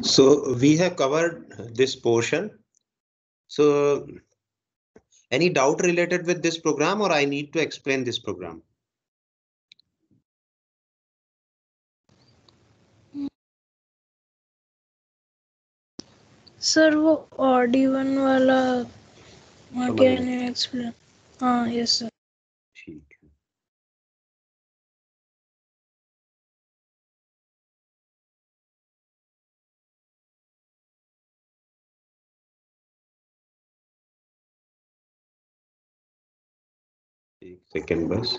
So we have covered this portion. So any doubt related with this program, or I need to explain this program? Sir वो odd even वाला can you explain? हाँ yes sir. ठीक है. एक second बस.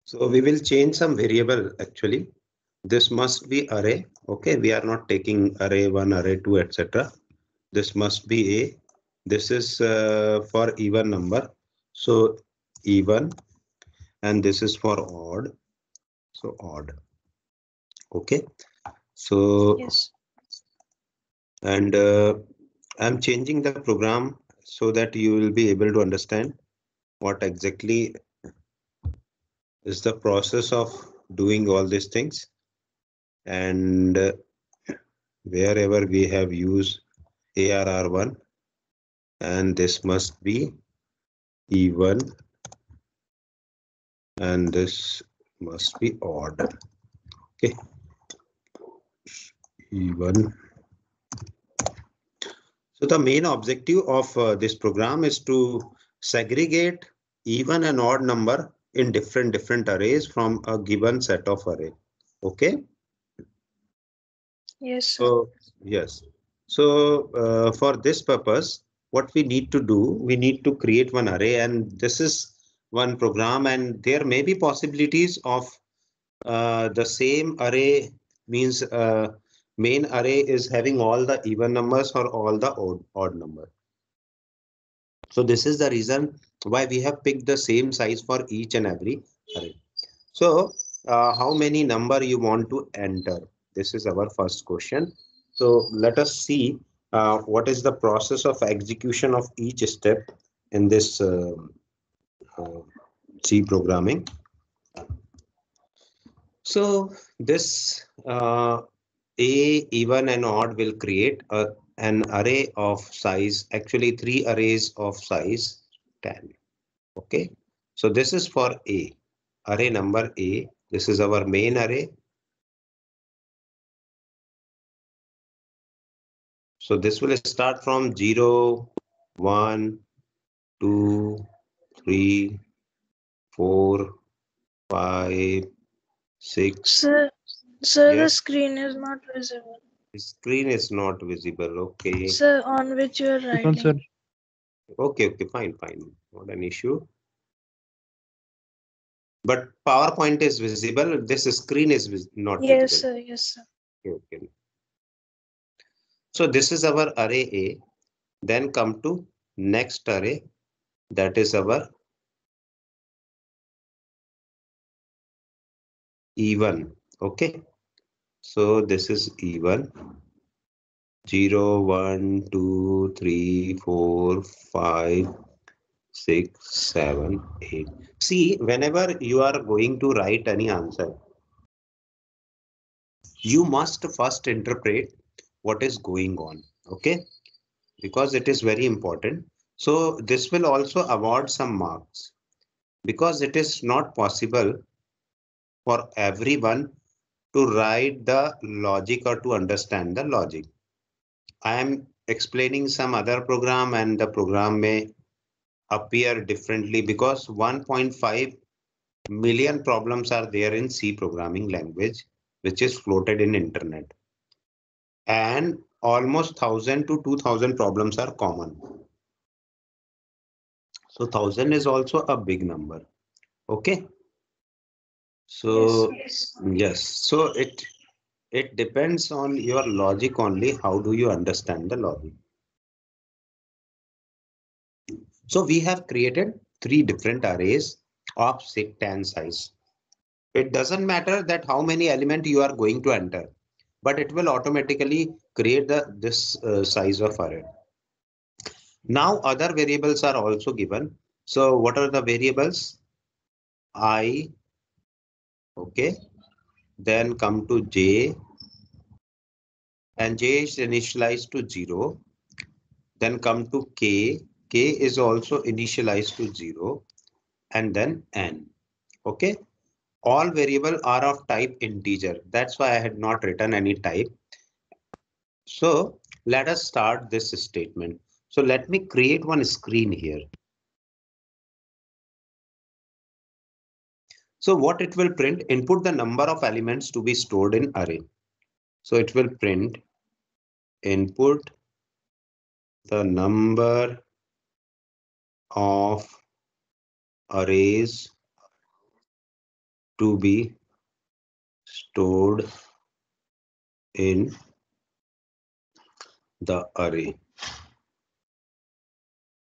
So we will change some variable actually. This must be array. Okay, we are not taking array 1, array 2, etc. This must be a. This is for even number. So even, and this is for odd. So odd. Okay. So Yes. And I'm changing the program so that you will be able to understand what exactly is the process of doing all these things. And wherever we have used ARR1, and this must be even, and this must be odd. Okay, even. So the main objective of this program is to segregate even and odd number in different arrays from a given set of array. Okay. Yes sir. So yes. So for this purpose, what we need to do, we need to create one array, and this is one program, and there may be possibilities of the same array, means main array is having all the even numbers or all the odd number. So this is the reason why we have picked the same size for each and every array. So how many number you want to enter? This is our first question. So let us see what is the process of execution of each step in this C programming. So this A, even and odd will create an array of size, actually 3 arrays of size 10. Okay, so this is for A, array number A. This is our main array. So this will start from 0, 1, 2, 3, 4, 5, 6. Sir, Yes. the screen is not visible. The screen is not visible. Okay. Sir, on which you are writing. Okay, fine. Not an issue. But PowerPoint is visible. This screen is not visible. Yes sir. Okay. So this is our array A. Then come to next array. That is our even. Okay. So this is even. 0, 1, 2, 3, 4, 5, 6, 7, 8. See, whenever you are going to write any answer, you must first interpret what is going on. Okay, because it is very important. So this will also award some marks, because it is not possible for everyone to write the logic or to understand the logic. I am explaining some other program and the program may appear differently, because 1.5 million problems are there in C programming language, which is floated in internet. And almost 1,000 to 2,000 problems are common. So 1,000 is also a big number. Okay. So yes. So it depends on your logic only. How do you understand the logic? So we have created 3 different arrays of 10 size. It doesn't matter that how many elements you are going to enter, but it will automatically create this size of array. Now other variables are also given. So what are the variables? I, okay, then come to j, and j is initialized to 0. Then come to k, k is also initialized to 0, and then n. Okay, all variables are of type integer. That's why I had not written any type. So let us start this statement. So let me create one screen here. So what it will print, input the number of elements to be stored in array. So it will print input the number of arrays to be stored in the array.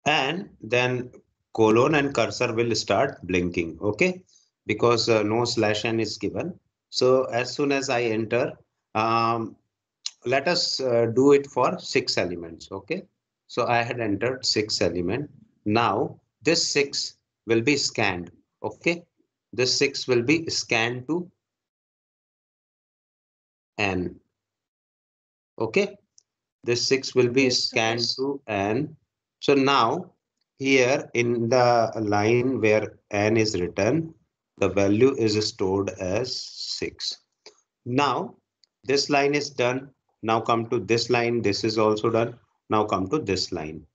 And then colon and cursor will start blinking, okay? Because no /n is given. So as soon as I enter, let us do it for 6 elements, okay? So I had entered 6 element. Now this 6 will be scanned, okay? This 6 will be scanned to n, okay? This 6 will be scanned to n. So now here in the line where n is written, the value is stored as 6. Now this line is done. Now come to this line. This is also done. Now come to this line.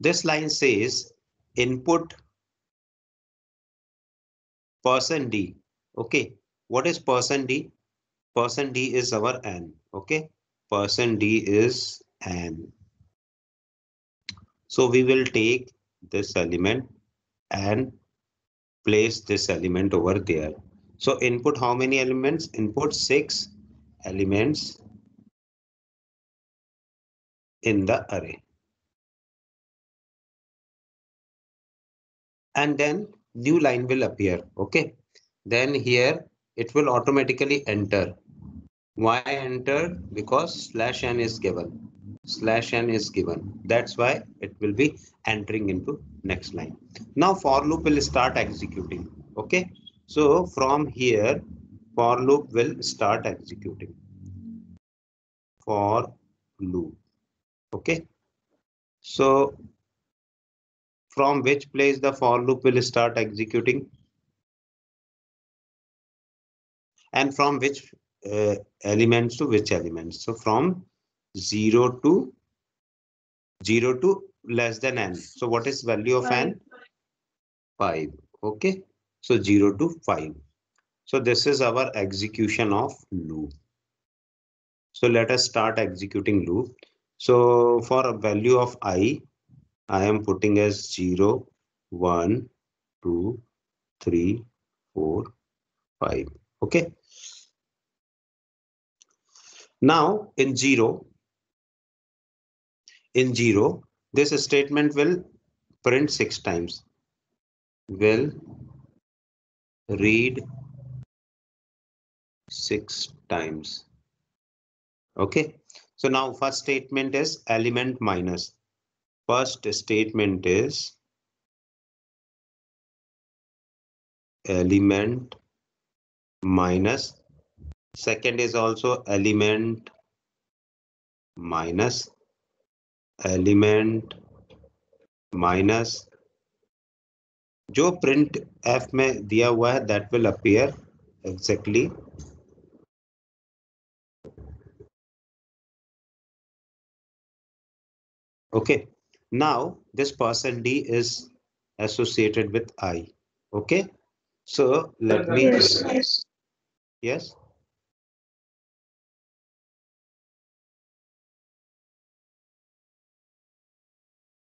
This line says input %d. Okay. What is %d? %d is our n. Okay. %d is n. So we will take this element and place this element over there. So input how many elements? Input 6 elements in the array. And then new line will appear. Okay. Then here it will automatically enter. Why enter? Because /n is given. /n is given. That's why it will be entering into next line. Now for loop will start executing. Okay. So from here, for loop will start executing. For loop. Okay. So from which place the for loop will start executing? And from which elements to which elements? So from 0 to less than n. So what is value of n? 5. Okay. So 0 to 5. So this is our execution of loop. So let us start executing loop. So for a value of I am putting as 0, 1, 2, 3, 4, 5. Okay. Now in 0, this statement will print 6 times. Will read 6 times. Okay. So now first statement is element minus. First statement is element minus. Second is also element minus. Element minus. जो print f में दिया हुआ है that will appear exactly. Okay. Now this %d is associated with I. Okay. So let me. Yes.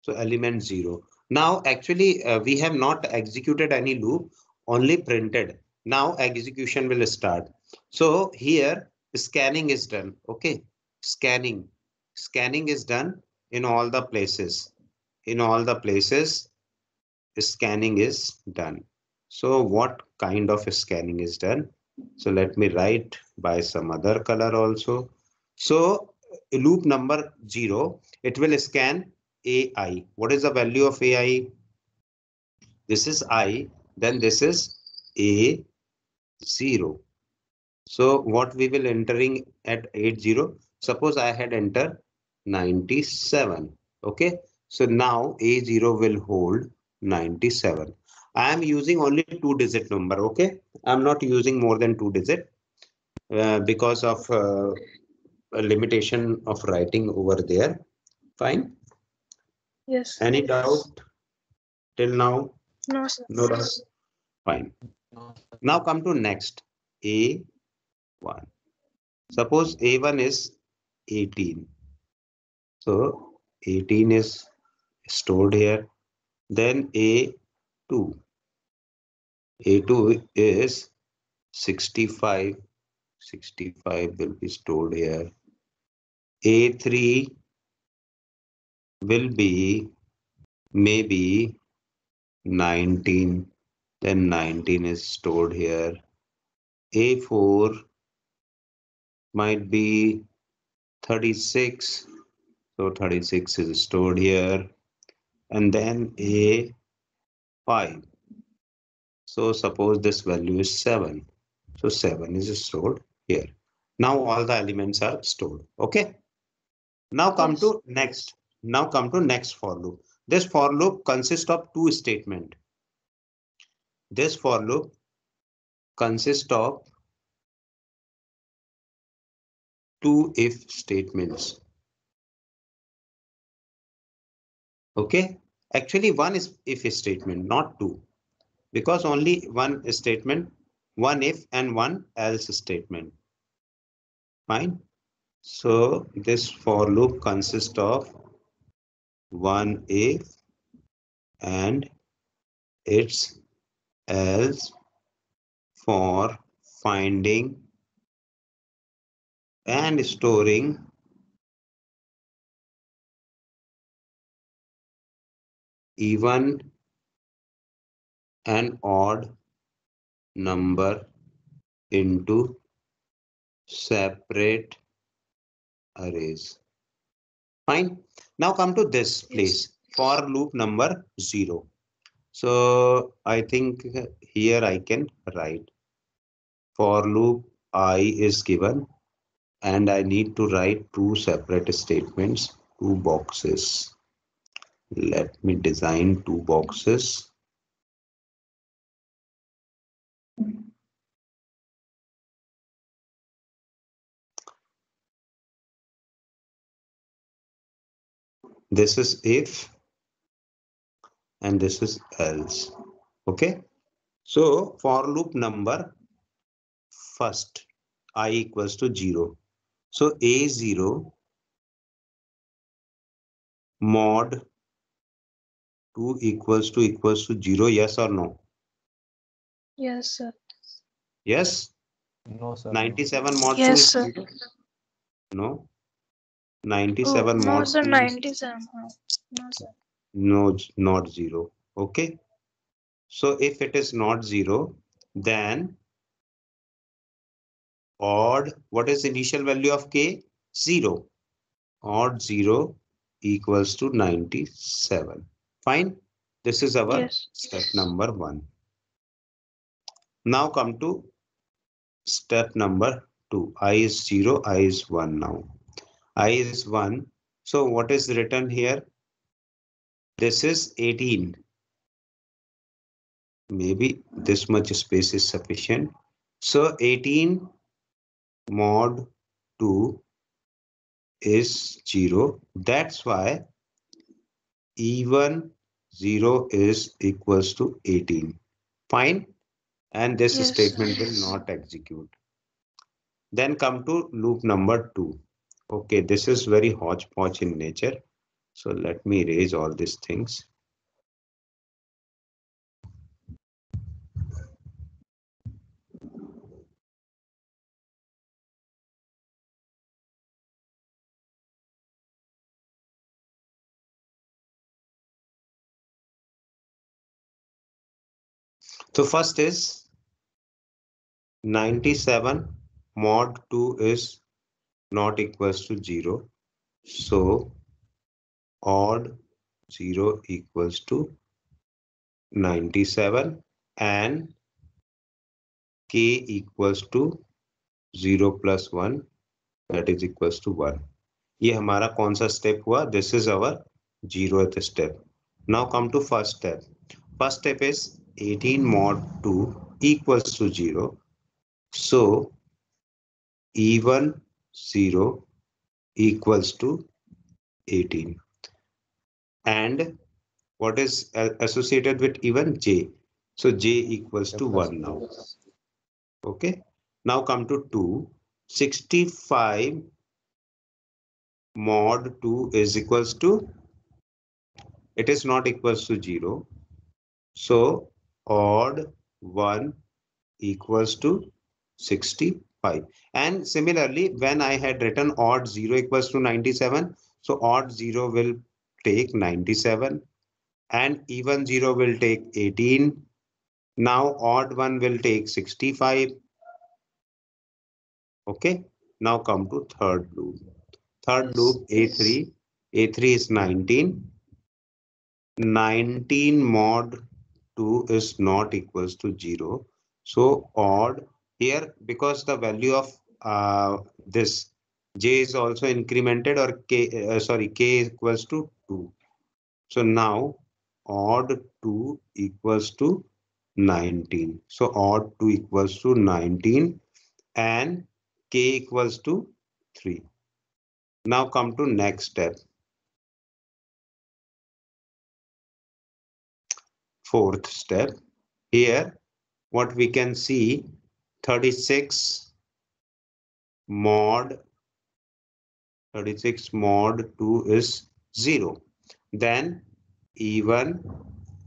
So element 0. Now actually we have not executed any loop, only printed. Now execution will start. So here scanning is done. Okay. Scanning is done in all the places. In all the places scanning is done. So what kind of scanning is done? So let me write by some other color also. So loop number 0, it will scan AI. What is the value of AI? This is I, then this is A0. So what we will entering at 80, suppose I had entered 97. Okay. So now A0 will hold 97. I am using only 2-digit number. Okay. I'm not using more than 2-digit because of a limitation of writing over there. Fine. Yes. Any doubt till now? No, sir. No doubt. Fine. Now come to next. A1. Suppose A1 is 18. So 18 is stored here. Then A2. A2 is 65. 65 will be stored here. A3 will be maybe 19. Then 19 is stored here. A4 might be 36. So 36 is stored here. And then A5. So suppose this value is 7. So 7 is stored here. Now all the elements are stored. Okay. Now come Yes. to next. Now come to next for loop. This for loop consists of two statements. This for loop consists of two if statements. Okay. Actually, one is if statement, not two, because only one statement, one if and one else statement. Fine. So this for loop consists of one if and its else for finding and storing even and odd number into separate arrays. Fine. Now come to this Yes. place for loop number 0. So I think here I can write for loop I is given and I need to write two separate statements, two boxes. Let me design two boxes. This is if and this is else. Okay. So for loop number first I equals to 0. So A0 mod 2 equals to 0. Yes or no? Yes, sir. Yes. No, sir. 97 mod 2 Yes, is sir. 0. No. Oh, 97 no, mod sir. 2 is 97. No, sir. no, not 0. Okay. So if it is not 0, then odd, what is initial value of k? 0. Odd 0 equals to 97. Fine. This is our Yes. step number 1. Now come to step number 2. I is 0, I is 1 now. I is 1. So what is written here? This is 18. Maybe this much space is sufficient. So 18 mod 2 is 0. That's why even 0 is equals to 18. Fine. And this Yes, sir. statement will not execute. Then come to loop number 2. Okay, this is very hodgepodge in nature. So let me erase all these things. So first is 97 mod 2 is not equals to 0. So odd 0 equals to 97 and k equals to 0 plus 1, that is equals to 1. ये हमारा कौन सा step हुआ? This is our 0th step. Now come to first step. First step is 18 mod 2 equals to 0. So E1 0 equals to 18. And what is associated with E1? J. So J equals to 1 now. Okay. Now come to 2. 65 mod 2 is equals to, it is not equals to 0. So odd 1 equals to 65. And similarly, when I had written odd 0 equals to 97, so odd 0 will take 97 and even 0 will take 18. Now odd 1 will take 65. Okay. Now come to third loop. Third loop A3. A3 is 19. 19 mod 2 is not equals to 0. So odd here, because the value of this j is also incremented, or k equals to 2. So now odd 2 equals to 19. So odd 2 equals to 19 and k equals to 3. Now come to next step. Fourth step. Here what we can see, 36 mod 2 is 0. Then even,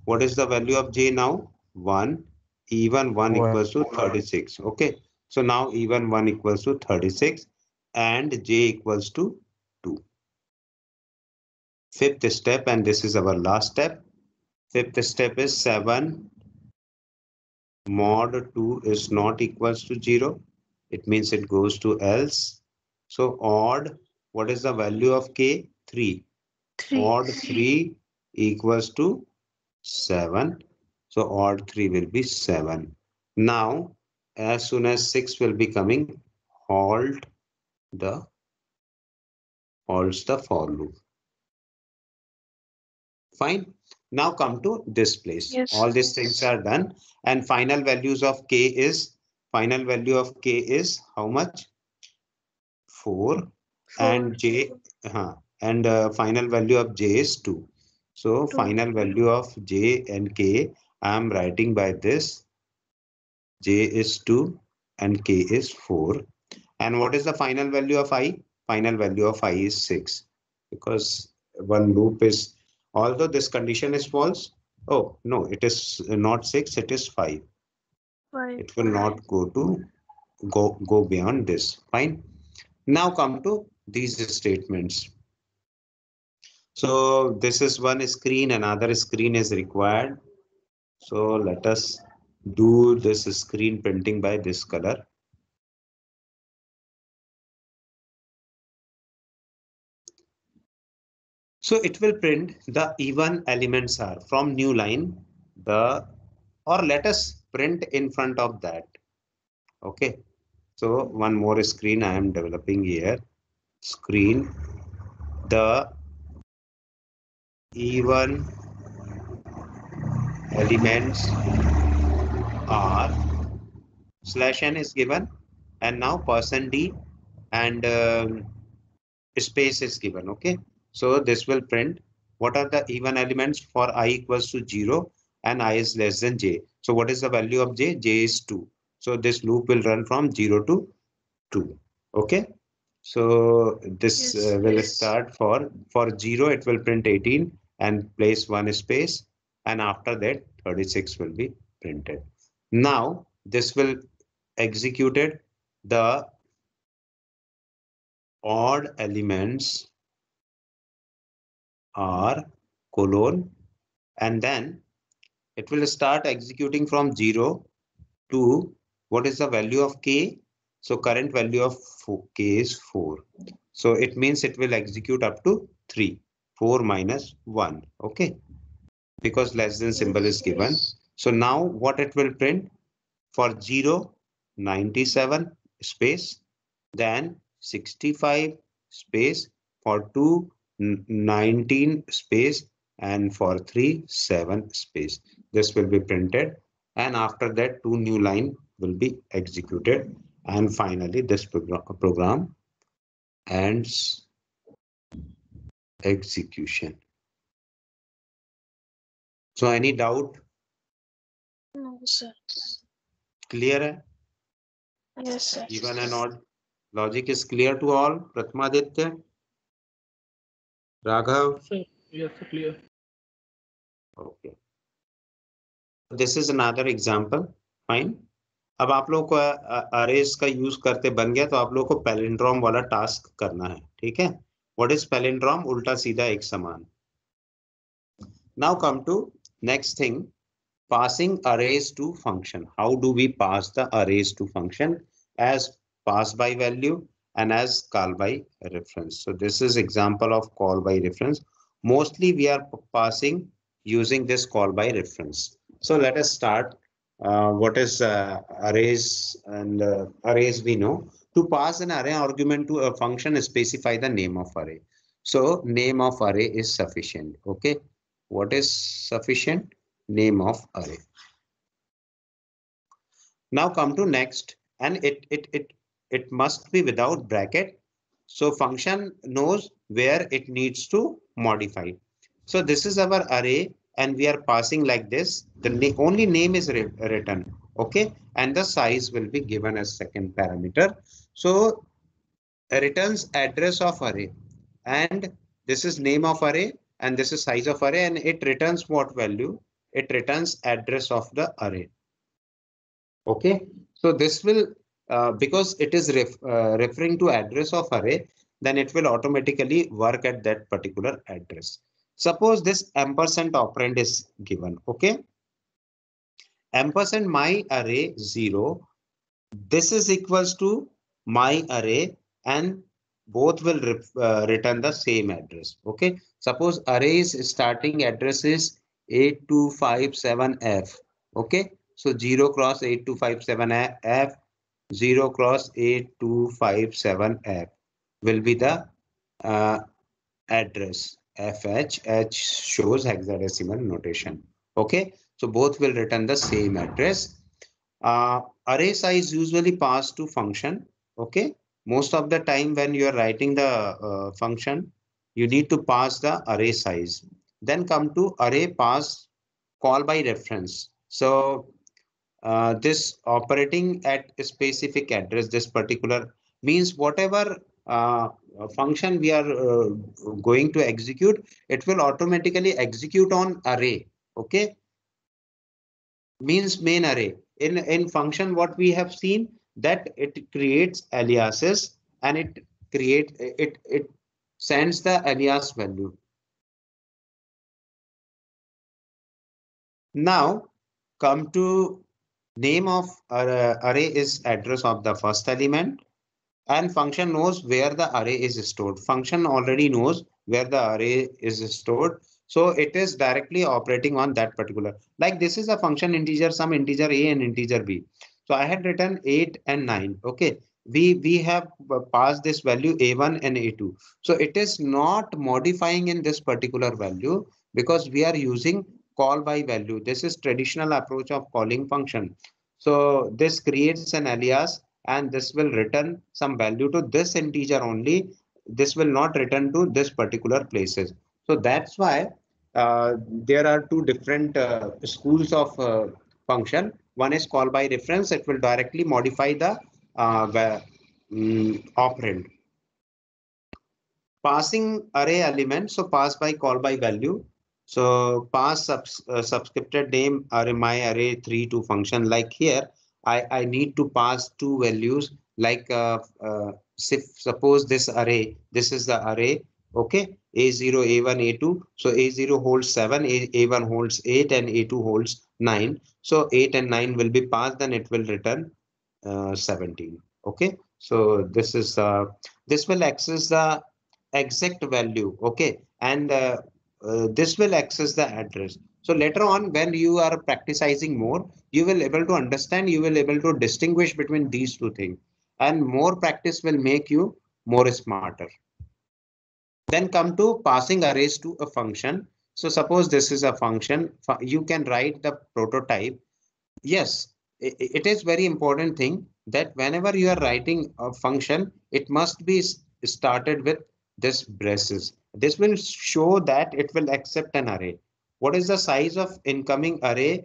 what is the value of j now? 1. Even 1 equals to 36. Okay. So now even 1 equals to 36 and j equals to 2. Fifth step, and this is our last step. Fifth step is 7 mod 2 is not equals to 0. It means it goes to else. So odd, what is the value of k? 3. 3. Odd 3 equals to 7. So odd 3 will be 7. Now, as soon as 6 will be coming, halts the for loop. Fine. Now come to this place. Yes. All these things are done, and final values of k is, final value of k is how much? 4. And j and final value of j is 2. So 2. final value of j and k I am writing by this. J is 2 and k is 4. And what is the final value of I? Final value of I is 6, because one loop is, although this condition is false. Oh no, it is not 6, it is 5. 5. It will not go beyond this. Fine. Now come to these statements. So this is one screen, another screen is required. So let us do this screen printing by this color. So it will print the even elements are from new line, or let us print in front of that. Okay. So one more screen I am developing here. Screen, the even elements are /n is given, and now %d and space is given. Okay. So this will print what are the even elements for I equals to 0 and I is less than j. So what is the value of j? J is 2. So this loop will run from 0 to 2. Okay. So this will start for 0, it will print 18 and place one space, and after that 36 will be printed. Now this will executed the odd elements are colon, and then it will start executing from 0 to What is the value of k? So current value of k is 4. So it means it will execute up to 3. 4 minus 1. Okay. Because less than symbol is given. So now what it will print? For 0, 97 space, then 65 space, for 2, 19 space, and for 3, 7 space. This will be printed, and after that 2 new line will be executed, and finally this program ends execution. So any doubt? No, sir. Clear hai? Yes, sir. Even and odd logic is clear to all. Pratmaditya, Raghav. Sir, yes, sir, clear. Okay. This is another example. Fine. अब आप लोगों को arrays का use करते बन गया तो आप लोगों को पैलिंड्रोम वाला टास्क करना है. ठीक है. What is palindrome? उल्टा सीधा एक समान. Now come to next thing, passing arrays to function. How do we pass the arrays to function? As pass by value and as call by reference. So this is example of call by reference. Mostly we are passing using this call by reference. So let us start. What is arrays? And arrays we know. To pass an array argument to a function, specify the name of array. So name of array is sufficient. Okay. What is sufficient? Name of array. Now come to next, and it must be without bracket. So function knows where it needs to modify. So this is our array, and we are passing like this. The only name is written, okay, and the size will be given as second parameter. So returns address of array, and this is name of array, and this is size of array, and it returns what value? It returns address of the array. Okay, so this will because it is referring to address of array, then it will automatically work at that particular address. Suppose this ampersand operand is given. Okay, ampersand my array 0, this is equals to my array, and both will return the same address. Okay, suppose array's starting address is 8257F. Okay, so 0 cross 8257F, 0 cross 8257F will be the address. FH, H shows hexadecimal notation. Okay, so both will return the same address. Array size usually passed to function. Okay, most of the time when you are writing the function, you need to pass the array size. Then come to array pass call by reference. So this operating at a specific address, this particular means whatever function we are going to execute, it will automatically execute on array. Okay, means main array. In function, what we have seen, that it creates aliases, and it sends the alias value. Now come to name of array is address of the first element, and function knows where the array is stored. Function already knows where the array is stored. So it is directly operating on that particular. Like this is a function integer, some integer a and integer b. So I had written 8 and 9. Okay. We have passed this value a1 and a2. So it is not modifying in this particular value because we are using call by value. This is traditional approach of calling function. So this creates an alias, and this will return some value to this integer only. This will not return to this particular places. So that's why there are two different schools of function. One is call by reference. It will directly modify the operand. Passing array element. So pass by call by value. So pass subscripted name array my array 3 to function. Like here, I need to pass two values. Like suppose this array, this is the array. Okay, A0, A1, A2. So A0 holds 7, A1 holds 8, and A2 holds 9. So 8 and 9 will be passed, then it will return 17. Okay, so this is this will access the exact value. Okay, and this will access the address. So later on, when you are practicing more, you will able to understand, you will able to distinguish between these two things, and more practice will make you more smarter. Then come to passing arrays to a function. So suppose this is a function, you can write the prototype. Yes, it is very important thing that whenever you are writing a function, it must be started with this braces. This will show that it will accept an array. What is the size of incoming array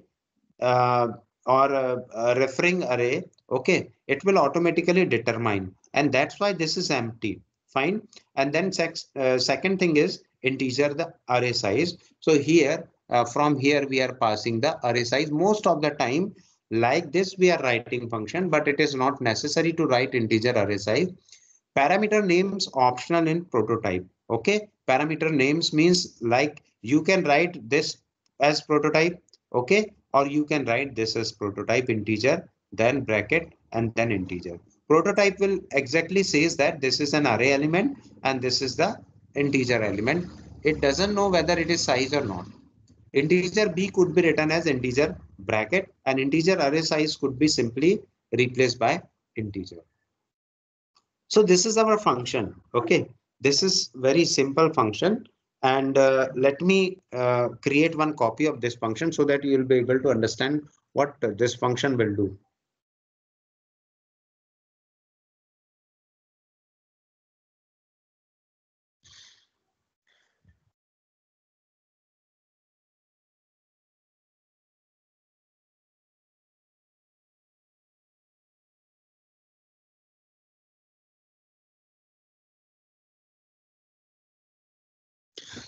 uh, or a referring array? Okay, it will automatically determine, and that's why this is empty. Fine. And then second thing is integer the array size. So here from here we are passing the array size. Most of the time like this we are writing function, but it is not necessary to write integer array size. Parameter names optional in prototype. Okay, parameter names means like you can write this as prototype. Okay, or you can write this as prototype integer, then bracket and then integer. Prototype will exactly says that this is an array element and this is the integer element. It doesn't know whether it is size or not. Integer b could be written as integer bracket, and integer array size could be simply replaced by integer. So this is our function. Okay, this is very simple function. And let me create one copy of this function so that you will be able to understand what this function will do.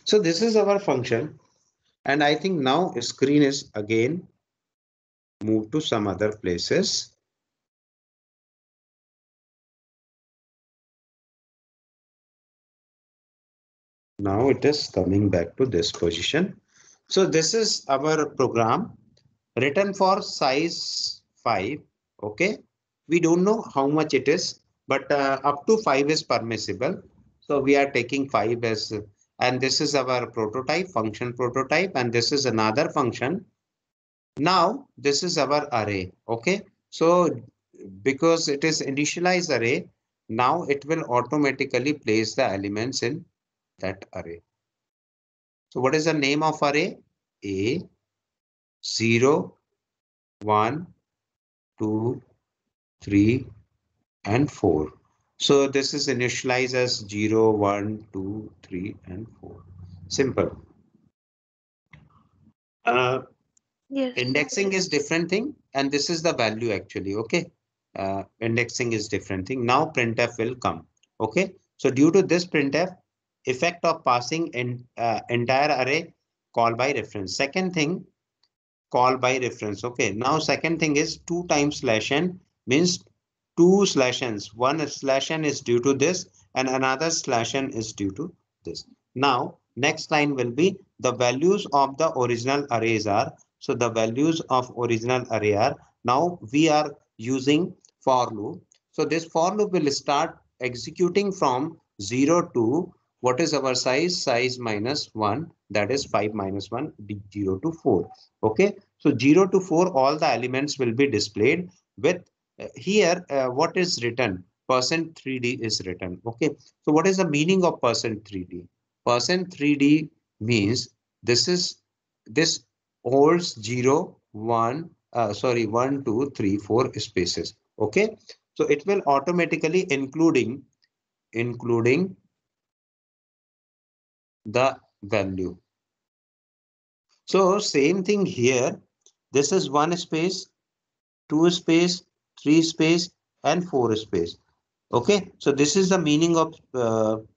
So this is our function. And I think now screen is again moved to some other places. Now it is coming back to this position. So this is our program written for size 5. Okay, we don't know how much it is, but up to 5 is permissible. So we are taking 5 as, and this is our prototype, function prototype, and this is another function. Now this is our array. Okay, so because it is initialized array, now it will automatically place the elements in that array. So what is the name of array? A, 0, 1, 2, 3, and 4. So this is initialized as 0, 1, 2, 3, and 4. Simple. Uh, Yes. Indexing is different thing, and this is the value actually. Okay. Indexing is different thing. Now printf will come. Okay. So due to this printf, effect of passing in entire array call by reference. Second thing, call by reference. Okay, now second thing is 2 times slash n means 2 slash n's. One slash n is due to this and another slash n is due to this. Now next line will be the values of the original arrays are. So the values of original array are, now we are using for loop. So this for loop will start executing from 0 to what is our size? Size minus 1, that is 5 minus 1, 0 to 4. Okay, so 0 to 4, all the elements will be displayed with here what is written? Percent 3D is written. Okay, so what is the meaning of percent 3D? Percent 3D means this is this holds 0, 1, 1, 2, 3, 4 spaces. Okay, so it will automatically including the value. So same thing here. This is 1 space, 2 space, 3 space, and 4 space. Okay, so this is the meaning of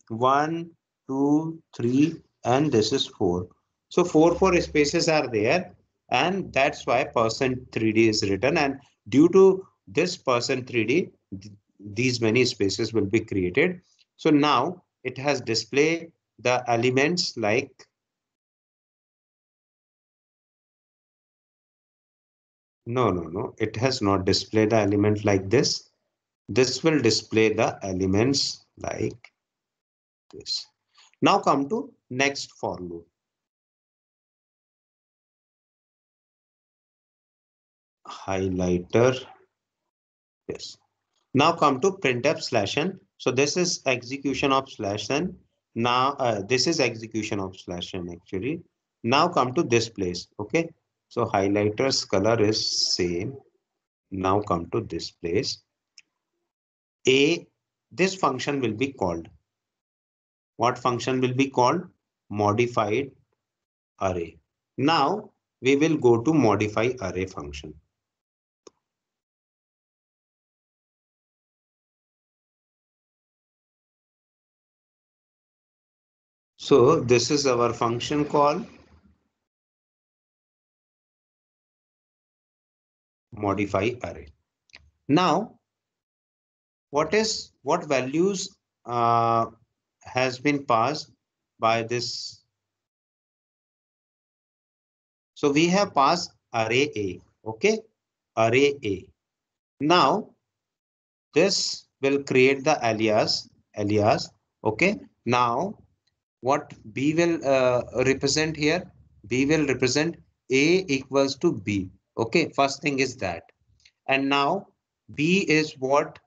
1, 2, 3, and this is 4. So 4 spaces are there, and that's why percent 3D is written. And due to this percent 3D, these many spaces will be created. So now it has displayed the elements like No. It has not displayed the element like this. This will display the elements like this. Now come to next for loop. Highlighter. Yes. Now come to printf slash n. So this is execution of slash n. Now this is execution of slash n actually. Now come to this place. Okay. So highlighter's color is same. Now come to this place. This function will be called. What function will be called? Modified array. Now we will go to modify array function. So this is our function call modify array. Now what values has been passed by this? So we have passed array A. Okay, array A. Now this will create the alias. Okay. Now what B will represent here? B will represent A equals to B. Okay, first thing is that. And now B is what?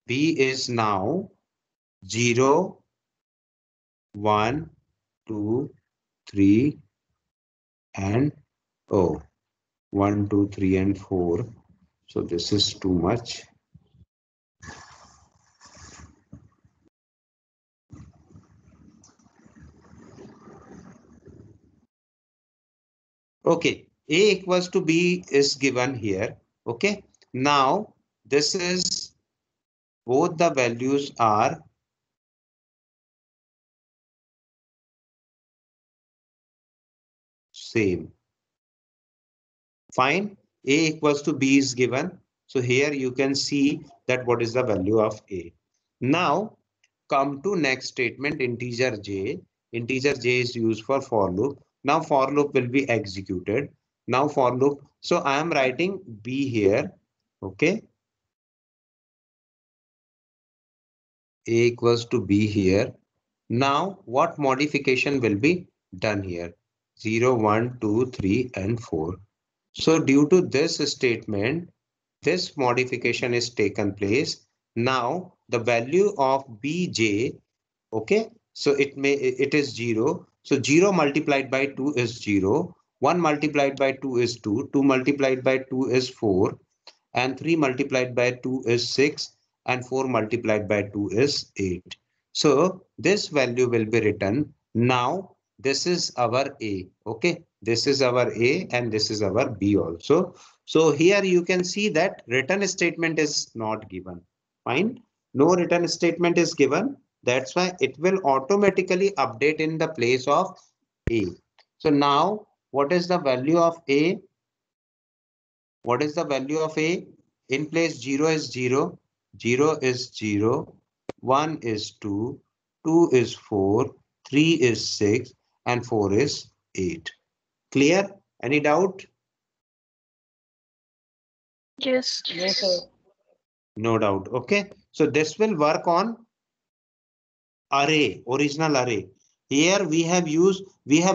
B is now 0, 1, 2, 3, and 1, 2, 3, and 4. So this is too much. Okay, A equals to B is given here. Okay, now this is both the values are same. Fine. A equals to B is given. So here you can see that what is the value of A. Now come to next statement, integer J. Integer J is used for loop. Now for loop will be executed. Now for loop. So I am writing B here. Okay. A equals to B here. Now what modification will be done here? 0, 1, 2, 3, and 4. So due to this statement, this modification is taken place. Now the value of bj, okay, so it is 0. So 0 multiplied by 2 is 0. 1 multiplied by 2 is 2. 2 multiplied by 2 is 4. And 3 multiplied by 2 is 6. And 4 multiplied by 2 is 8. So this value will be written. Now this is our A. Okay, this is our A and this is our B also. So here you can see that return statement is not given. Fine. No return statement is given. That's why it will automatically update in the place of A. So now what is the value of A? What is the value of A? In place 0 is 0, 0 is 0, 1 is 2, 2 is 4, 3 is 6, and 4 is 8. Clear? Any doubt? Yes. Yes, sir. No doubt. Okay. So this will work on array, original array. Here we have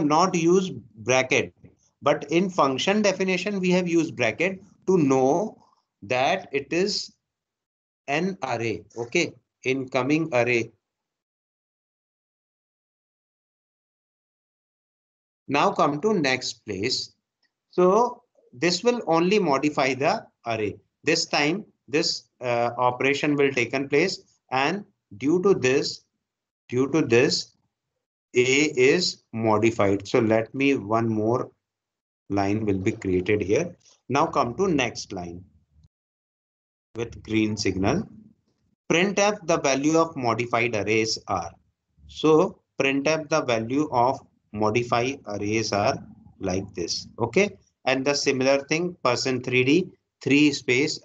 not used bracket, but in function definition, we have used bracket to know that it is an array. Okay. Incoming array. Now come to next place. So this will only modify the array. This time this operation will taken place, and due to this A is modified. So let me one more line will be created here. Now come to next line with green signal. Printf the value of modified arrays are. So printf the value of modified arrays are like this. Okay. And the similar thing %3d 3 space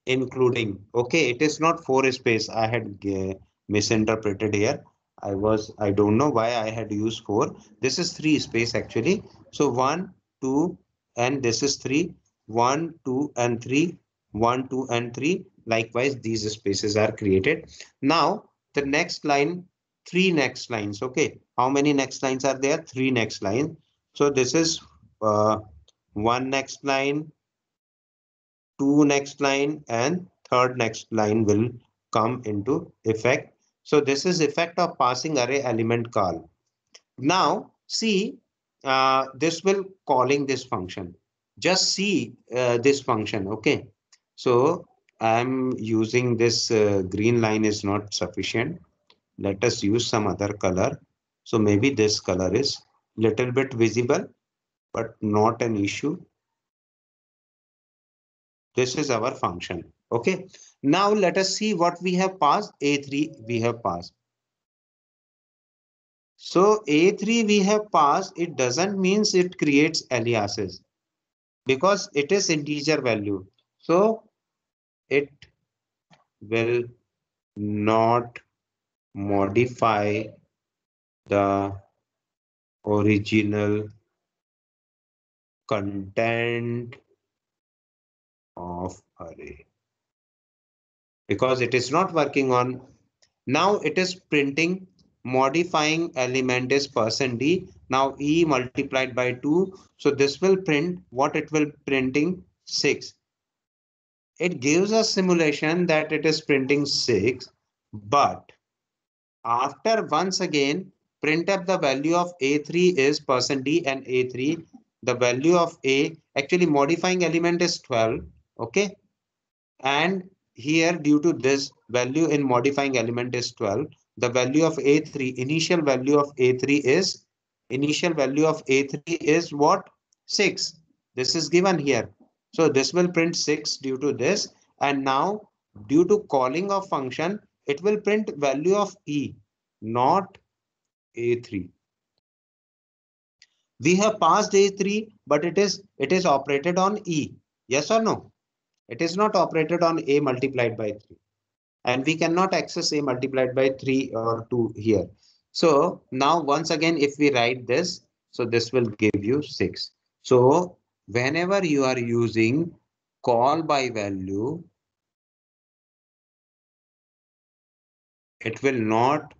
including. Okay. It is not 4 space. I had misinterpreted here. I don't know why I had used 4. This is 3 space actually. So 1, 2, and this is 3. 1, 2, and 3. 1, 2, and 3. Likewise, these spaces are created. Now, the next line, 3 next lines. Okay. How many next lines are there? 3 next lines. So this is 1 next line, 2 next line, and 3rd next line will come into effect. So this is effect of passing array element call. Now see, this will calling this function. Just see this function. Okay. So I'm using this green line is not sufficient. Let us use some other color. So maybe this color is little bit visible, but not an issue. This is our function. Okay. Now let us see what we have passed. A3 we have passed. So A3 we have passed. It doesn't means it creates aliases because it is integer value. So it will not modify the original content of array because it is not working on. Now it is printing modifying element is %d. Now e multiplied by 2. So this will print what it will printing 6. It gives a simulation that it is printing 6, but after once again printf the value of a3 is %d and a3 the value of a actually modifying element is 12. Okay. And here due to this value in modifying element is 12, the value of a3 initial value of a3 is what? 6. This is given here. So this will print 6 due to this, and now due to calling of function it will print value of e, not a3. We have passed a3, but it is operated on e. Yes or no? It is not operated on a multiplied by 3. And we cannot access a multiplied by 3 or 2 here. So now once again, if we write this, so this will give you 6. So whenever you are using call by value, it will not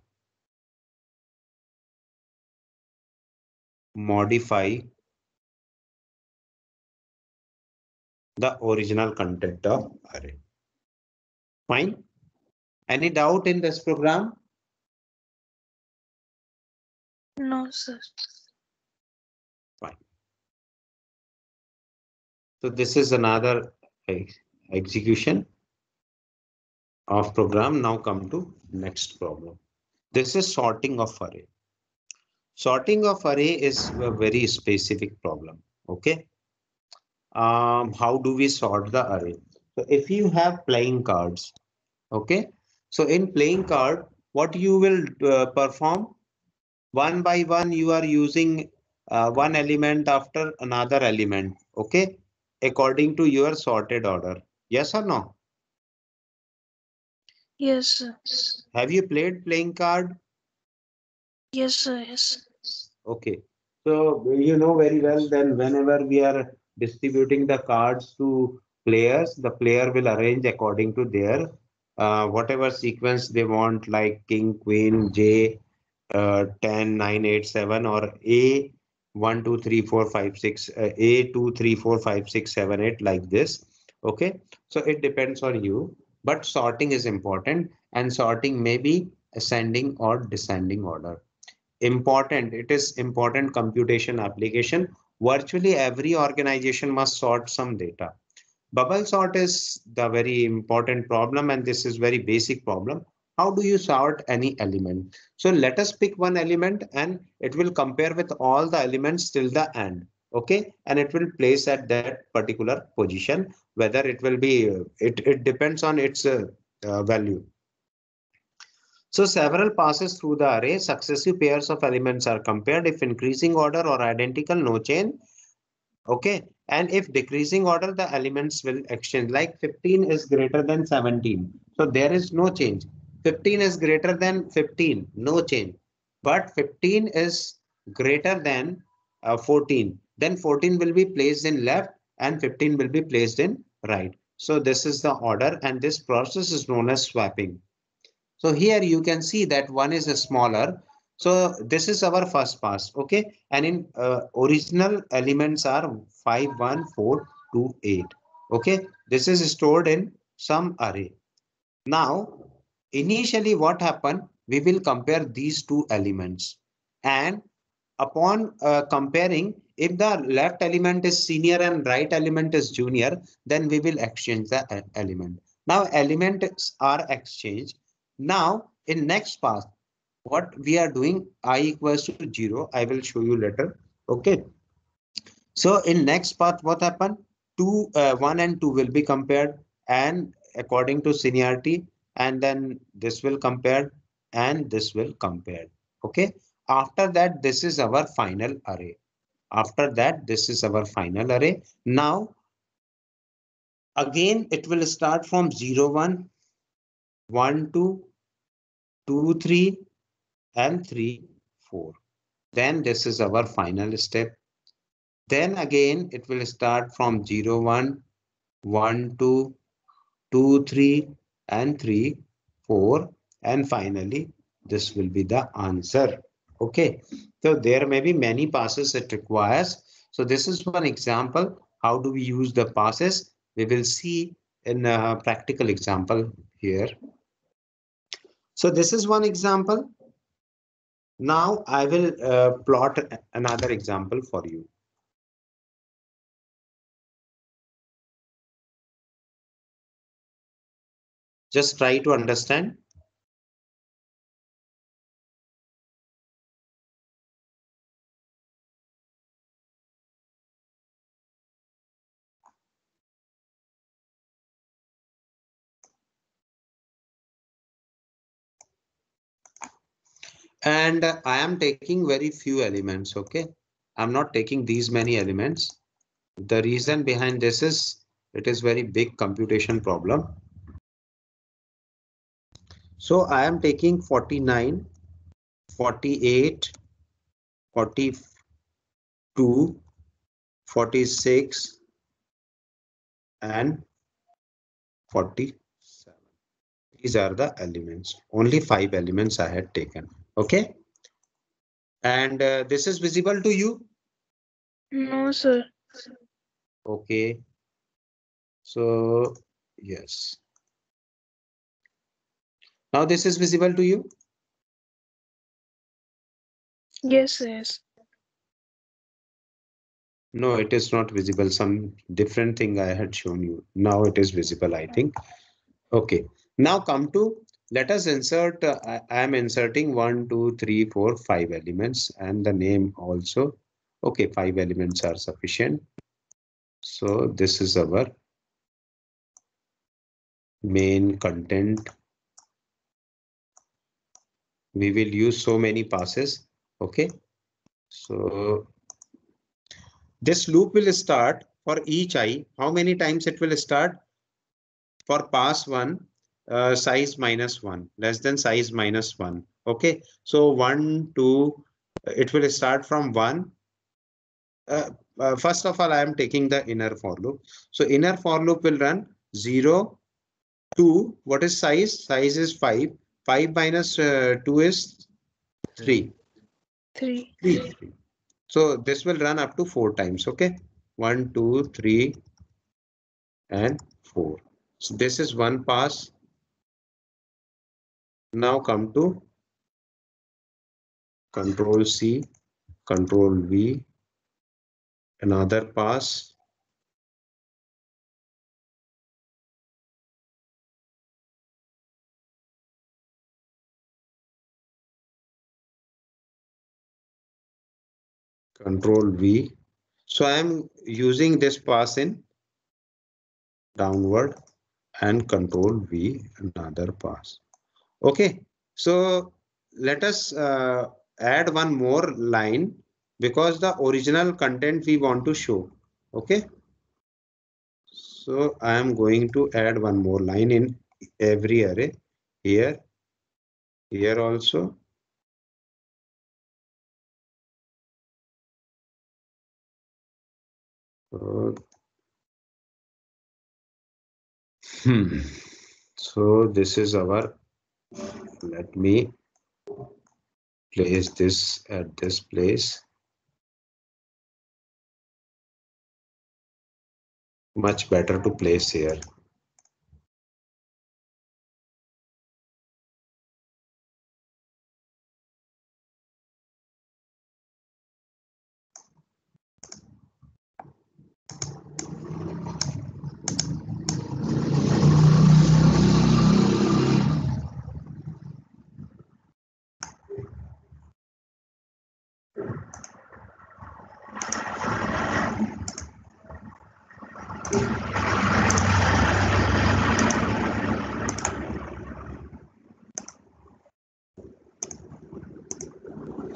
modify the original content of array. Fine. Any doubt in this program? No, sir. Fine. So this is another execution of program. Now come to next problem. This is sorting of array. Sorting of array is a very specific problem. Okay. How do we sort the array? So if you have playing cards, okay. So in playing card, what you will perform one by one, you are using one element after another element. Okay. According to your sorted order. Yes or no? Yes, sir. Have you played playing card? Yes, sir. Yes. Okay. So you know very well then whenever we are distributing the cards to players, the player will arrange according to their whatever sequence they want, like king, queen, J, 10, 9, 8, 7, or A, 1, 2, 3, 4, 5, 6, A, 2, 3, 4, 5, 6, 7, 8, like this. Okay. So it depends on you, but sorting is important, and sorting may be ascending or descending order. Important, it is important computation application. Virtually every organization must sort some data. Bubble sort is the very important problem, and this is very basic problem. How do you sort any element? So let us pick one element and it will compare with all the elements till the end. Okay, and it will place at that particular position, whether it will be it depends on its value. So several passes through the array, successive pairs of elements are compared. If increasing order or identical, no change. Okay. And if decreasing order, the elements will exchange. Like 15 is greater than 17. So there is no change. 15 is greater than 15, no change. But 15 is greater than 14. then 14 will be placed in left and 15 will be placed in right. So this is the order, and this process is known as swapping. So here you can see that one is a smaller. So this is our first pass. Okay. And in original elements are 5, 1, 4, 2, 8. Okay. This is stored in some array. Now, initially what happened? We will compare these two elements, and upon comparing, if the left element is senior and right element is junior, then we will exchange the element. Now elements are exchanged. Now in next pass, what we are doing, I equals to 0. I will show you later. Okay. So in next path, what happened? 1 and 2 will be compared, and according to seniority, and then this will compared and this will compared. Okay. After that, this is our final array. After that, this is our final array. Now, again, it will start from 0, 1, 1, 2, 2, 3, and 3, 4. Then this is our final step. Then again, it will start from 0, 1, 1, 2, 2, 3, and 3, 4. And finally, this will be the answer. Okay. So there may be many passes it requires. So this is one example. How do we use the passes? We will see in a practical example here. So this is one example. Now I will plot another example for you. Just try to understand. And I am taking very few elements. Okay. I'm not taking these many elements. The reason behind this is it is very big computation problem. So I am taking 49, 48, 42, 46, and 47. These are the elements. Only 5 elements I had taken. Okay. And this is visible to you? No, sir. Okay. So, yes. Now this is visible to you? Yes, yes. No, it is not visible. Some different thing I had shown you. Now it is visible, I think. Okay. Now come to, let us insert, I am inserting 1, 2, 3, 4, 5 elements and the name also. Okay, 5 elements are sufficient. So this is our main content. We will use so many passes. Okay. So this loop will start for each I. How many times it will start? For pass 1, size -1, less than size -1. Okay. So 1, 2, it will start from 1. First of all, I am taking the inner for loop. So inner for loop will run 0, 2. What is size? Size is 5. 5 minus 2 is 3. 3. 3. So this will run up to 4 times. Okay. 1, 2, 3, and 4. So this is one pass. Now come to Control C, Control V, another pass. Control V. So I am using this pass in downward, and Control V, another pass. Okay. So let us add one more line because the original content we want to show. Okay. So I am going to add one more line in every array here, here also. Uh, So this is our, let me place this at this place. Much better to place here.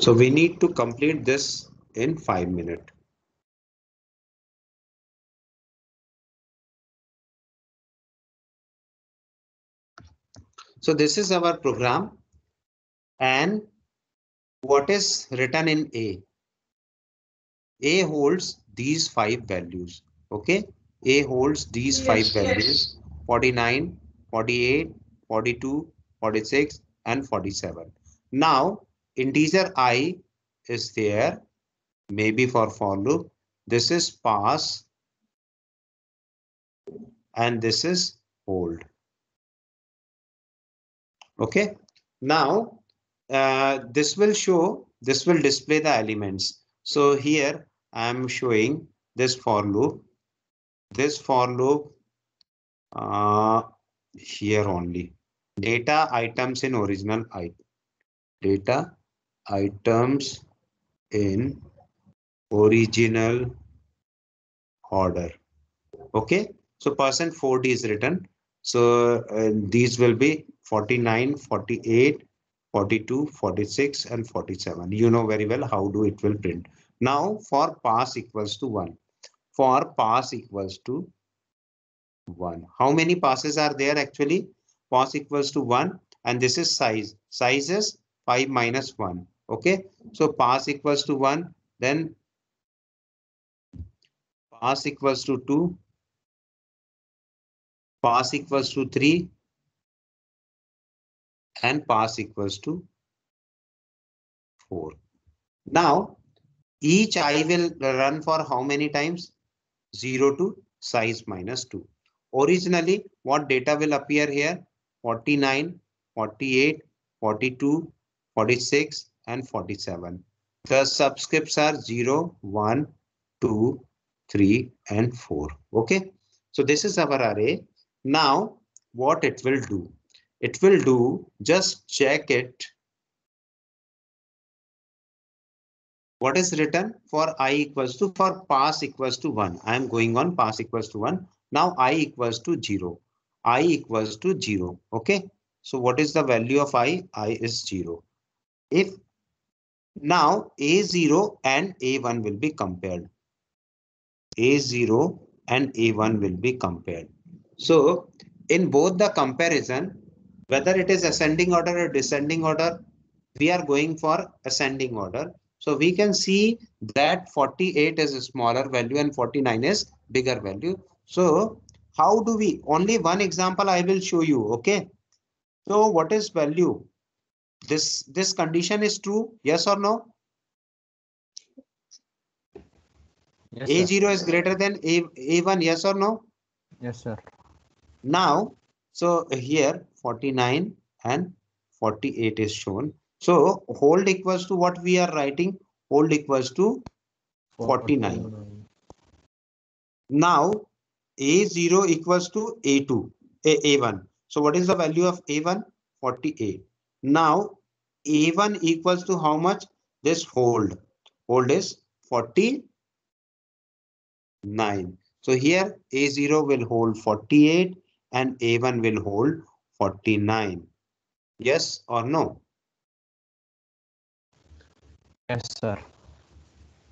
So we need to complete this in 5 minutes. So this is our program, and what is written in A? A holds these 5 values. Okay, A holds these 5 Yes. values: 49, 48, 42, 46, and 47. Now integer I is there, maybe for loop. This is pass and this is hold. Okay, now this will display the elements. So here I am showing this for loop, uh, here only. Data items in original data items in original order. Okay, so %4D is written. So these will be 49, 48, 42, 46, and 47. You know very well how do it will print. Now for pass equals to 1. For pass equals to 1. How many passes are there actually? Pass equals to 1, and this is size. Size is 5 minus 1. Okay, so pass equals to 1, then pass equals to 2, pass equals to 3, and pass equals to 4. Now, each I will run for how many times? 0 to size minus 2. Originally, what data will appear here? 49, 48, 42, 46, and 47. The subscripts are 0, 1, 2, 3, and 4. Okay, so this is our array. Now, what it will do? It will do, just check it. What is written for I equals to, for pass equals to 1. I am going on pass equals to 1. Now I equals to 0. I equals to 0. Okay. So what is the value of I? I is 0. If now A0 and A1 will be compared. A0 and A1 will be compared. So in both the comparison, whether it is ascending order or descending order, we are going for ascending order. So we can see that 48 is a smaller value and 49 is bigger value. So how do we, only one example I will show you. Okay. So what is value? This condition is true. Yes or no? Yes, sir. A0 is greater than A1. Yes or no? Yes, sir. Now, so here 49 and 48 is shown. So hold equals to what we are writing? Hold equals to 49. Now A0 equals to A2, A1. So what is the value of A1? 48. Now A1 equals to how much? This hold. Hold is 49. So here A0 will hold 48 and A1 will hold 49. Yes or no? Yes, sir.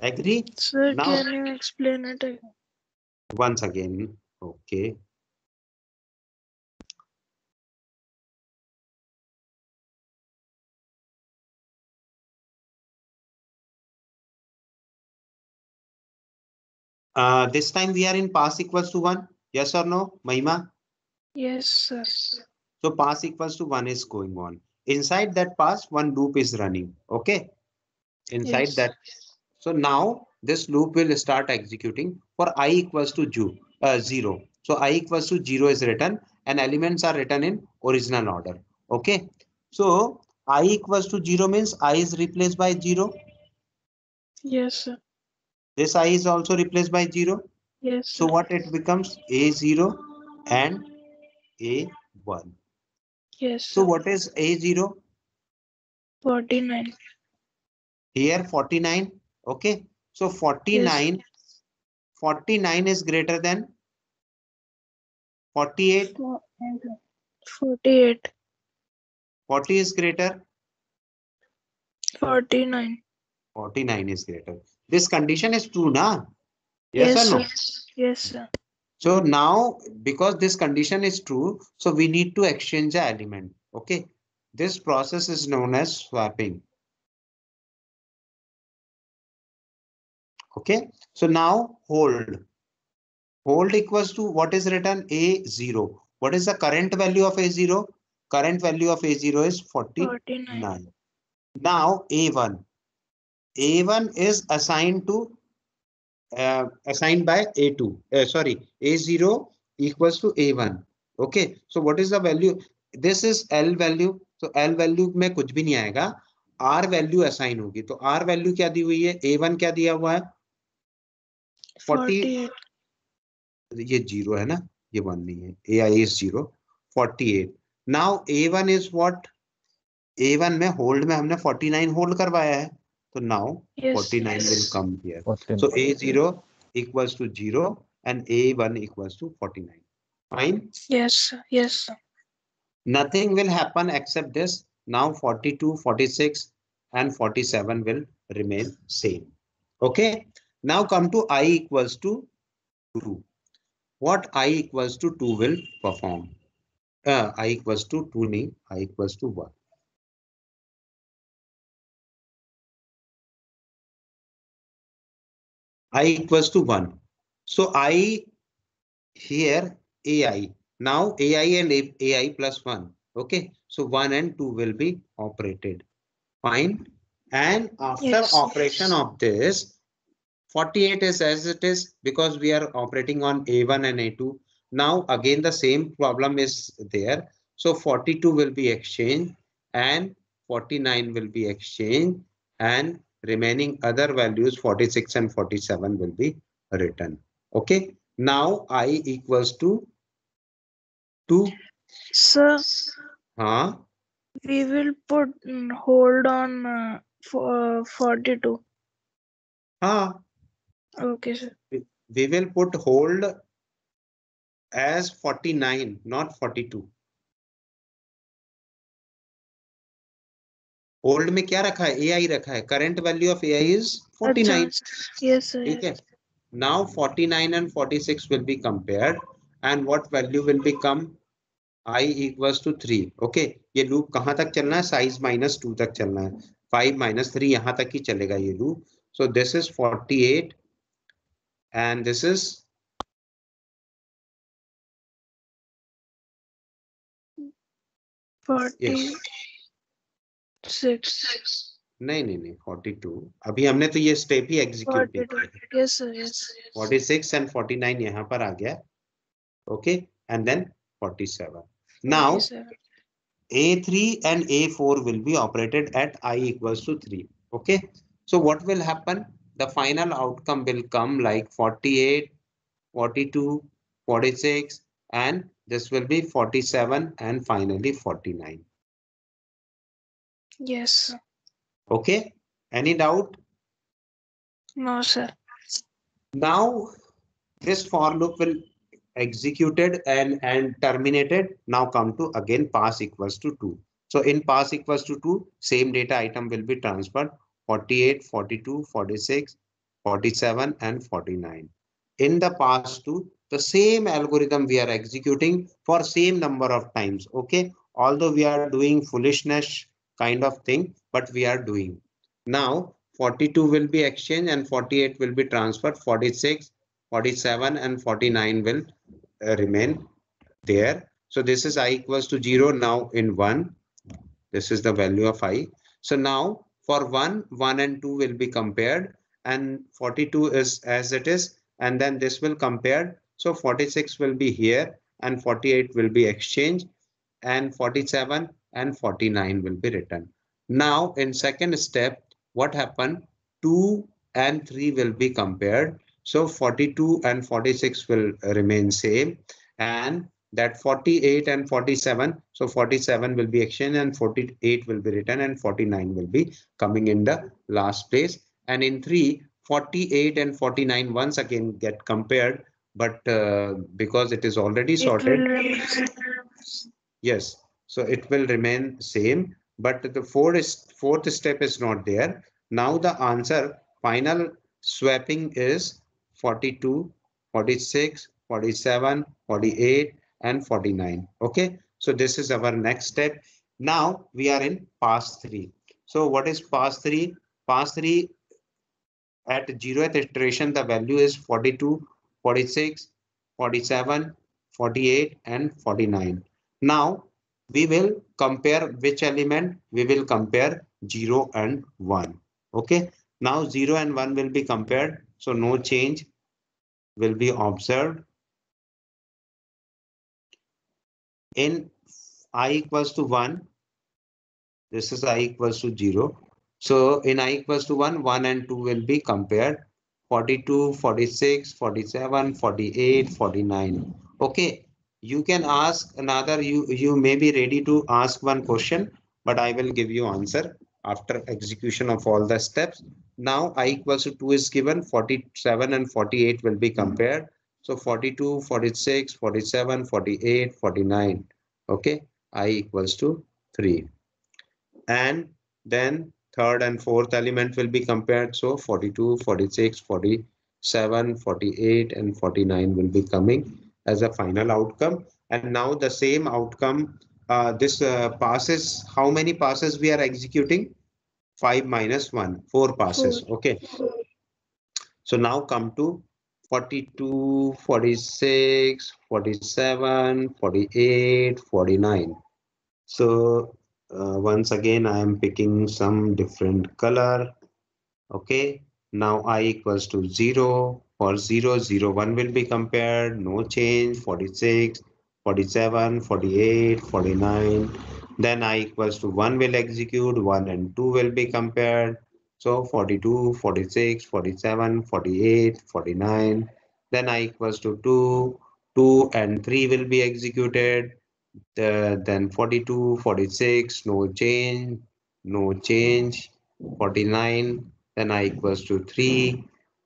Agree? Sir, Now, can you explain it again? once again, okay. This time we are in pass equals to 1. Yes or no, Mahima? Yes, sir. So pass equals to 1 is going on. Inside that pass, one loop is running. Okay. Inside Yes. that. So now this loop will start executing for I equals to 0. So I equals to 0 is written and elements are written in original order. Okay. So I equals to 0 means I is replaced by 0. Yes, sir. This I is also replaced by 0. Yes, So sir. what it becomes? A0 and A1. Yes, So sir. what is A0? 49. Here 49. Okay. So Yes. 49 is greater than 48. 48. 40 is greater. 49. 49 is greater. This condition is true, na? Yes Yes, or no? sir. Yes, sir. So now, because this condition is true, so we need to exchange the element. Okay. This process is known as swapping. Okay. So now hold. Hold equals to what is written A0. What is the current value of A0? Current value of A0 is 49. 49. Now A1. A1 is assigned by A2. Sorry, A0 equals to A1. Okay. So what is the value? This is L value. So L value में कुछ भी नहीं आएगा. R value assign होगी. तो R value क्या दी हुई है? A1 क्या दिया हुआ है? 40. 48. ये 0 है ना? ये 1 नहीं है. AI is 0. 48. Now A1 is what? A1 में होल्ड में हमने 49 होल्ड करवाया है. So now Yes. 49 will come here. 14. So A0 equals to 0 and A1 equals to 49. Fine. Yes, sir. Yes, sir. Nothing will happen except this. Now 42, 46 and 47 will remain same. Okay. Now come to I equals to 2. What I equals to 2 will perform? I equals to 2 nahi, I equals to 1. I equals to 1. So I here AI. Now AI and AI plus 1. Okay. So 1 and 2 will be operated. Fine. And after Yes. operation of this, 48 is as it is because we are operating on A1 and A2. Now again the same problem is there. So 42 will be exchanged and 49 will be exchanged and remaining other values 46 and 47 will be written. Okay. Now I equals to 2. Sir, Huh? we will put hold on 42. Huh? Okay, sir. We will put hold as 49, not 42. Hold में क्या रखा है? AI रखा है. Current value of AI is 49. Yes, sir. ठीक है. Now 49 and 46 will be compared and what value will become? I equals to 3. Okay. ये loop कहां तक चलना है? Size minus 2 तक चलना है. 5 minus 3 यहां तक ही चलेगा ये loop. So this is 48 and this is 46. नहीं 42. अभी हमने तो ये स्टेप ही एग्जीक्यूट नहीं 42. किया. Yes, sir. Yes. 46 and 49 यहाँ पर आ गया. Okay. And then 47. Now 47. A3 and A4 will be operated at I equals to 3. Okay. So what will happen? The final outcome will come like 48, 42, 46, and this will be 47 and finally 49. Yes, sir. Okay. Any doubt? No, sir. Now this for loop will executed and terminated. Now come to again pass equals to 2. So in pass equals to 2, same data item will be transferred 48, 42, 46, 47 and 49. In the pass 2, the same algorithm we are executing for same number of times. Okay. Although we are doing foolishness kind of thing, but we are doing. Now 42 will be exchanged and 48 will be transferred. 46, 47 and 49 will remain there. So this is I equals to 0 now in 1. This is the value of I. So now for 1 and 2 will be compared, and 42 is as it is, and then this will compare. So 46 will be here and 48 will be exchanged, and 47 and 49 will be written. Now in second step, what happened? 2 and 3 will be compared. So 42 and 46 will remain same, and that 48 and 47, so 47 will be exchanged and 48 will be written, and 49 will be coming in the last place. And in 3, 48 and 49 once again get compared, but because it is already It sorted, will remain. yes, so it will remain same, but the fourth step is not there. Now the answer final swapping is 42, 46, 47, 48 and 49. Okay, so this is our next step. Now we are in pass 3. So what is pass 3? Pass 3, at 0th iteration the value is 42, 46, 47, 48 and 49. Now we will compare which element? We will compare 0 and 1. Okay. Now 0 and 1 will be compared. So no change will be observed. In I equals to 1, this is I equals to 0. So in I equals to 1, 1 and 2 will be compared. 42, 46, 47, 48, 49. Okay, you can ask another, you may be ready to ask one question, but I will give you answer after execution of all the steps. Now I equals to 2 is given, 47 and 48 will be compared. So 42, 46, 47, 48, 49. Okay, I equals to 3. And then third and fourth element will be compared. So 42, 46, 47, 48 and 49 will be coming as a final outcome. And now the same outcome, this passes, how many passes we are executing? 5 minus 1, 4 passes. 4. Okay. So now come to 42, 46, 47, 48, 49. So once again, I am picking some different color. Okay. Now I equals to 0. For 0, 0, 1 will be compared. No change. 46, 47, 48, 49. Then I equals to 1 will execute. 1 and 2 will be compared. So 42, 46, 47, 48, 49. Then I equals to 2. 2 and 3 will be executed. Then 42, 46, no change, no change. 49, then I equals to 3.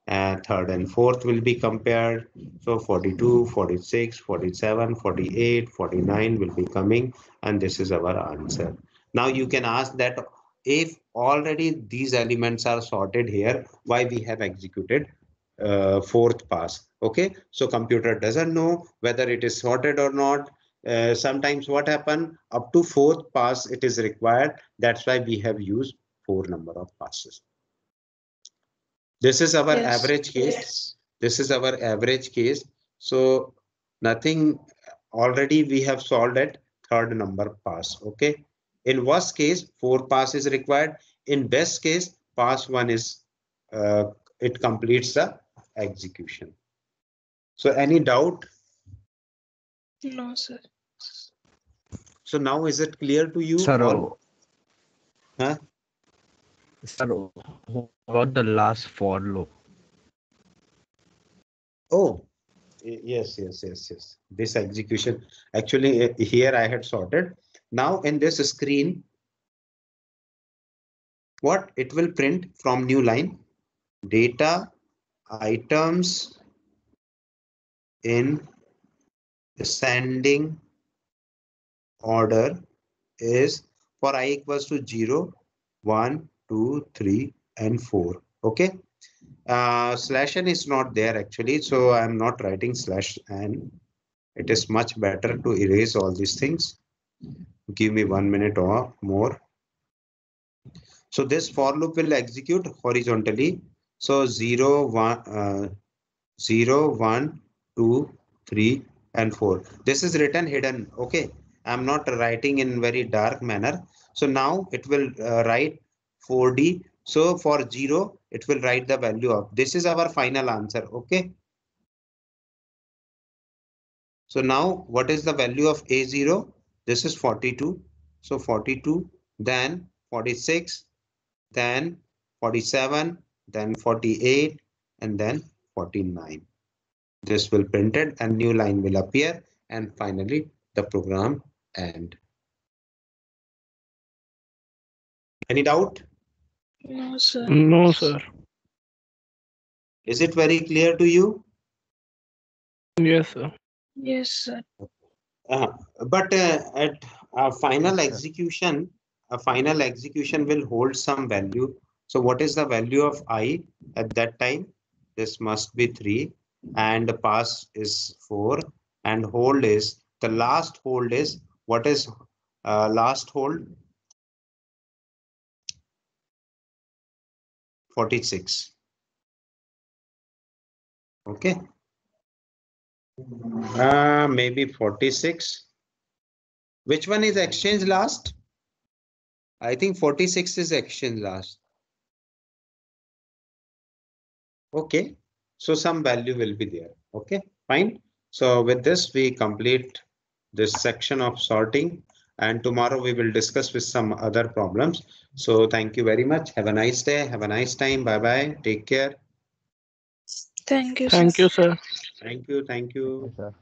Third and fourth will be compared. So 42, 46, 47, 48, 49 will be coming, and this is our answer. Now you can ask that if already these elements are sorted here, why we have executed fourth pass. Okay, so computer doesn't know whether it is sorted or not. Sometimes what happen, up to fourth pass it is required. That's why we have used 4 number of passes. This is our average case. Yes. This is our average case. So nothing, already we have solved at third number pass. Okay. In worst case, 4 pass is required. In best case, pass 1 is it completes the execution. So any doubt? No, sir. So now is it clear to you Sir, all? Huh? sir, what about the last for loop? Oh, yes. This execution, actually here I had sorted. Now in this screen, what it will print from new line? Data items in descending order is for I equals to 0, 1, 2, 3 and 4. Okay. Slash n is not there actually, so I'm not writing slash n. It is much better to erase all these things. Give me 1 minute or more. So this for loop will execute horizontally. So 0, 1, 0, 1, 2, 3, and 4. This is written hidden. Okay. I'm not writing in very dark manner. So now it will write 4D. So for 0, it will write the value of. This is our final answer. Okay. So now what is the value of A0? This is 42. So 42, then 46, then 47, then 48, and then 49. This will printed and new line will appear, and finally the program end. Any doubt? No, sir. No, sir. Is it very clear to you? Yes, sir. Yes, sir. But at a final Yes, sir. execution, will hold some value. So what is the value of I at that time? This must be 3, and the pass is 4, and hold is the last hold is what is last hold? 46. Okay. Maybe 46. Which one is exchange last? I think 46 is exchange last. Okay. So some value will be there. Okay, fine. So with this, we complete this section of sorting, and tomorrow we will discuss with some other problems. So thank you very much. Have a nice day. Have a nice time. Bye bye. Take care. Thank you, sir. Thank you, sir. Thank you. Thank you. Yes, sir.